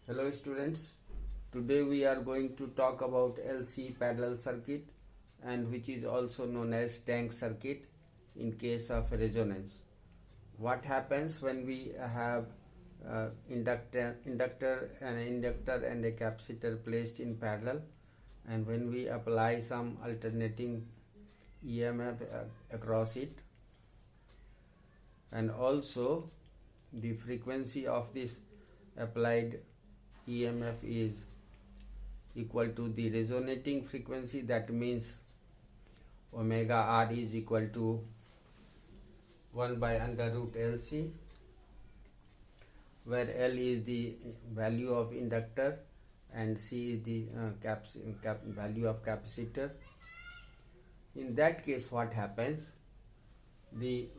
Hello students, today we are going to talk about LC parallel circuit and which is also known as tank circuit in case of resonance. What happens when we have inductor and a capacitor placed in parallel, and when we apply some alternating EMF across it, and also the frequency of this applied EMF is equal to the resonating frequency. That means omega R is equal to 1 by under root LC, where L is the value of inductor and C is the value of capacitor. In that case, what happens? The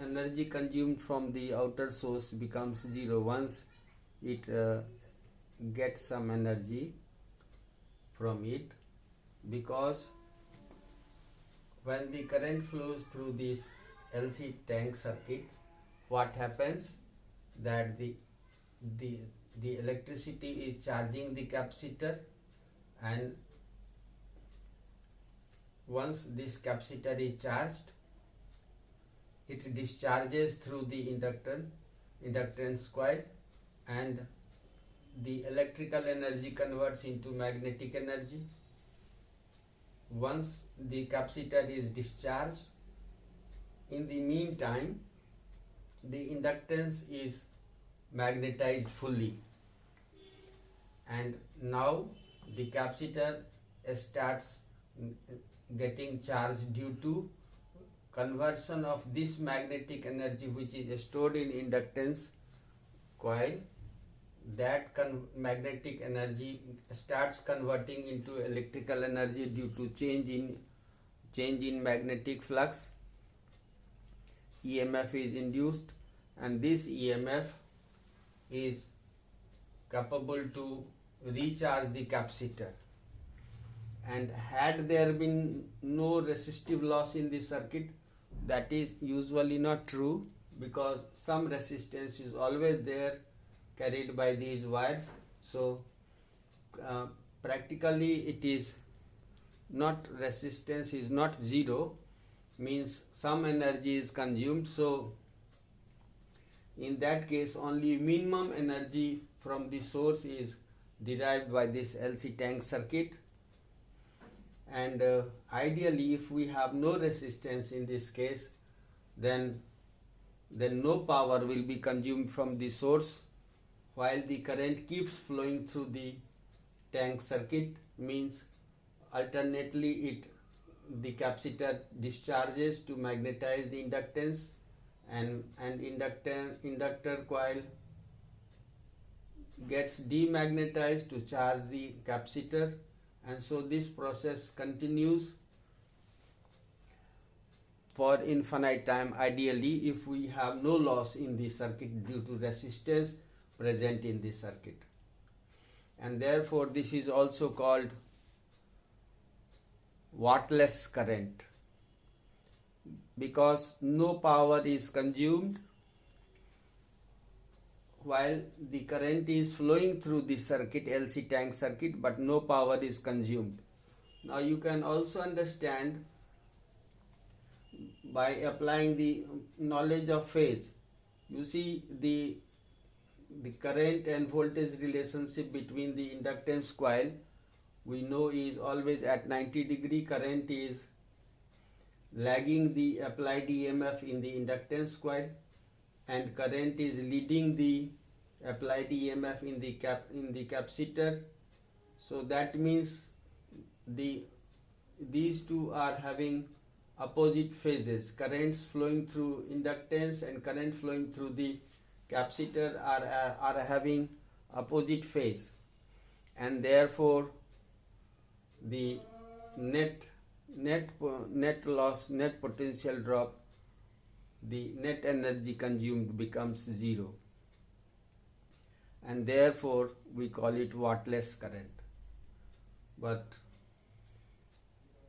energy consumed from the outer source becomes zero once it gets some energy from it, because when the current flows through this LC tank circuit, what happens that the electricity is charging the capacitor, and once this capacitor is charged, it discharges through the inductance coil, and the electrical energy converts into magnetic energy. Once the capacitor is discharged, in the meantime the inductance is magnetized fully, and now the capacitor starts getting charged due to conversion of this magnetic energy which is stored in inductance coil. That magnetic energy starts converting into electrical energy due to change in magnetic flux. EMF is induced, and this EMF is capable to recharge the capacitor. And had there been no resistive loss in the circuit, that is usually not true, because some resistance is always there carried by these wires. So practically it is not, resistance is not zero, means some energy is consumed. So in that case only minimum energy from the source is derived by this LC tank circuit. And ideally, if we have no resistance in this case, then no power will be consumed from the source while the current keeps flowing through the tank circuit. Means alternately the capacitor discharges to magnetize the inductance, and inductor coil gets demagnetized to charge the capacitor, and so this process continues for infinite time, ideally, if we have no loss in the circuit due to resistance present in the circuit. And therefore this is also called wattless current, because no power is consumed while the current is flowing through the circuit, LC tank circuit, but no power is consumed. Now you can also understand by applying the knowledge of phase. You see the current and voltage relationship between the inductance coil, we know, is always at 90 degree. Current is lagging the applied EMF in the inductance coil, and current is leading the applied EMF in the capacitor. So that means these two are having opposite phases. Currents flowing through inductance and current flowing through the capacitor are having opposite phase, and therefore the net loss, net potential drop, the net energy consumed becomes zero, and therefore we call it wattless current. But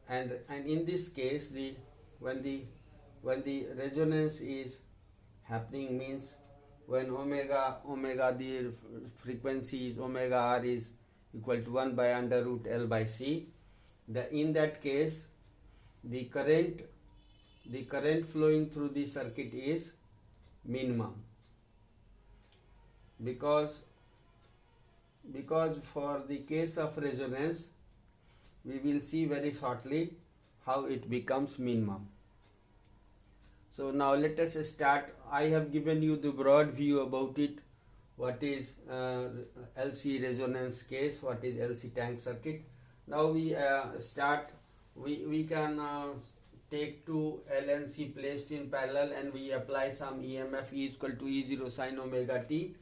and in this case, when the resonance is happening, means when omega the frequency is omega r is equal to 1 by under root L by C. In that case the current flowing through the circuit is minimum, because for the case of resonance we will see very shortly how it becomes minimum. So now let us start. I have given you the broad view about it. What is LC resonance case, what is LC tank circuit. Now we start. We can take two LNC placed in parallel and we apply some EMF E is equal to E0 sin omega t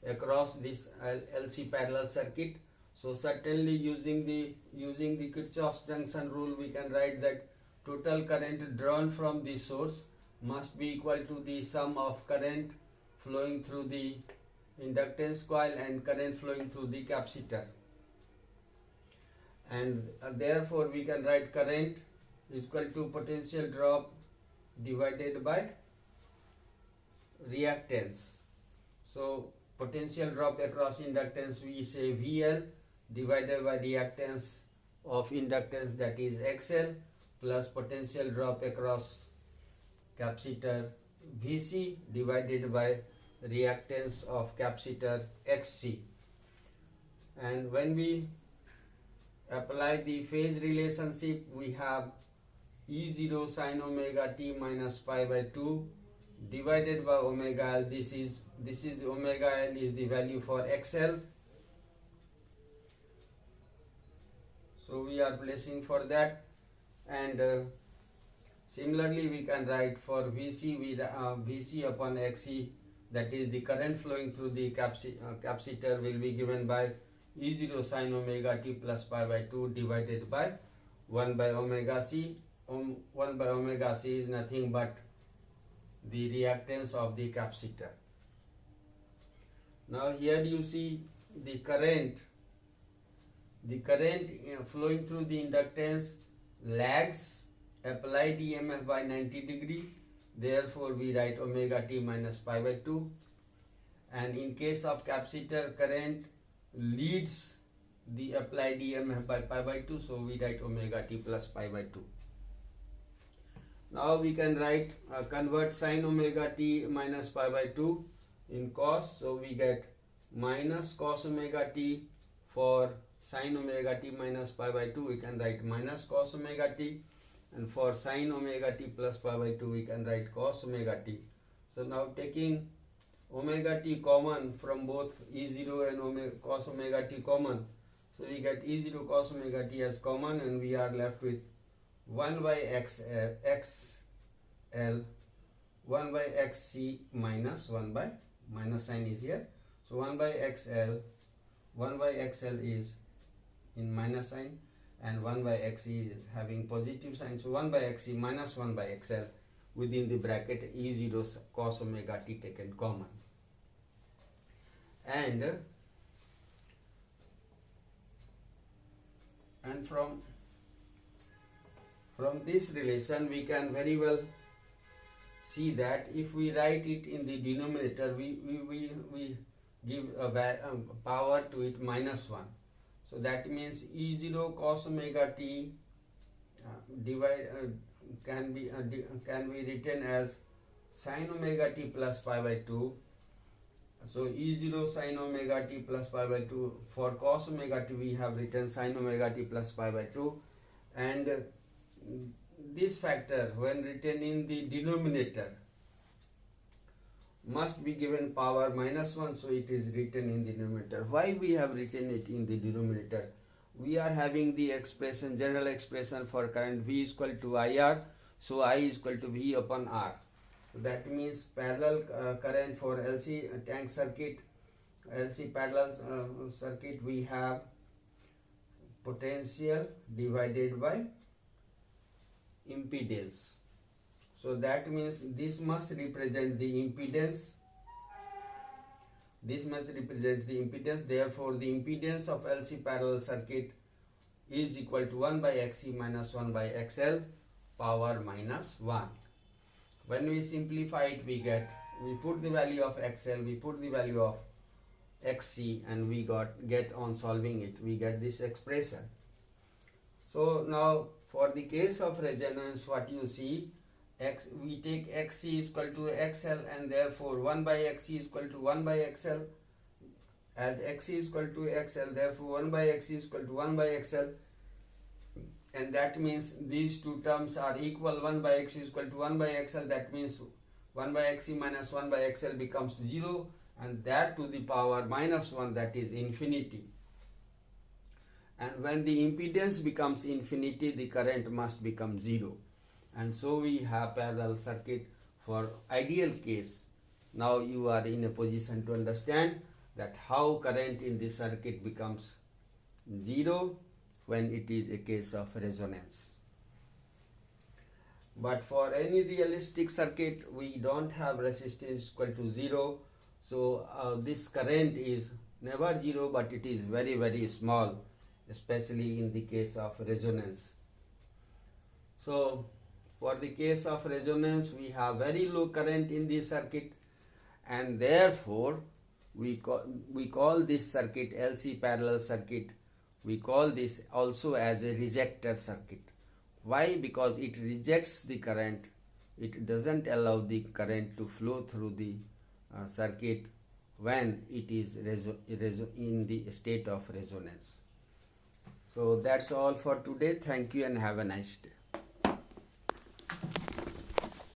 across this LC parallel circuit. So certainly using the Kirchhoff's junction rule, we can write that total current drawn from the source must be equal to the sum of current flowing through the inductance coil and current flowing through the capacitor, and therefore we can write current is equal to potential drop divided by reactance. So potential drop across inductance we say VL divided by reactance of inductance, that is XL, plus potential drop across capacitor VC divided by reactance of capacitor XC. And when we apply the phase relationship, we have E0 sin omega t minus pi by 2 divided by omega L. This is the omega L is the value for XL. So we are placing for that, and similarly we can write for VC VC upon XC, that is the current flowing through the capacitor will be given by E0 sin omega t plus pi by 2 divided by 1 by omega C. 1 by omega C is nothing but the reactance of the capacitor. Now here you see the current flowing through the inductance lags applied EMF by 90 degree. Therefore we write omega t minus pi by 2, and in case of capacitor, current leads the applied EMF by pi by 2, so we write omega t plus pi by 2. Now we can write convert sin omega t minus pi by 2 in cos, so we get minus cos omega t. For sin omega t minus pi by 2 we can write minus cos omega t, and for sin omega t plus pi by 2 we can write cos omega t. So now taking omega t common from both E0 and cos omega t common, so we get E0 cos omega t as common, and we are left with 1 by XL 1 by XC minus 1 by minus sign is here, so 1 by XL is in minus sign and 1 by XC is having positive sign, so 1 by XC minus 1 by XL within the bracket E0 cos omega t taken common. And from this relation we can very well see that if we write it in the denominator, we give a power to it minus 1. So that means E0 cos omega t can be written as sin omega t plus pi by 2. So E0 sin omega t plus pi by 2. For cos omega t we have written sin omega t plus pi by 2, and this factor when written in the denominator must be given power minus 1, so it is written in the denominator. Why we have written it in the denominator? We are having the expression, general expression for current V is equal to IR, so I is equal to V upon R. That means parallel current for LC tank circuit, LC parallel circuit, we have potential divided by impedance. So that means this must represent the impedance. This must represent the impedance. Therefore, the impedance of LC parallel circuit is equal to 1 by XC minus 1 by XL power minus 1. When we simplify it, we get we put the value of XL, we put the value of XC, and we get on solving it, we get this expression. So now for the case of resonance, what you see, we take XC is equal to XL, and therefore 1 by XC is equal to 1 by XL. As XC is equal to XL, therefore 1 by XC is equal to 1 by XL, and that means these two terms are equal. 1 by XC is equal to 1 by XL, that means 1 by XC minus 1 by XL becomes 0, and that to the power minus 1, that is infinity. And when the impedance becomes infinity, the current must become 0. And so we have parallel circuit for ideal case. Now you are in a position to understand that how current in the circuit becomes 0 when it is a case of resonance. But for any realistic circuit, we don't have resistance equal to 0. So this current is never 0, but it is very, very small, especially in the case of resonance. So for the case of resonance, we have very low current in the circuit, and therefore we call this circuit LC parallel circuit. We call this also as a rejector circuit. Why? Because it rejects the current. It doesn't allow the current to flow through the circuit when it is in the state of resonance. So that's all for today. Thank you and have a nice day.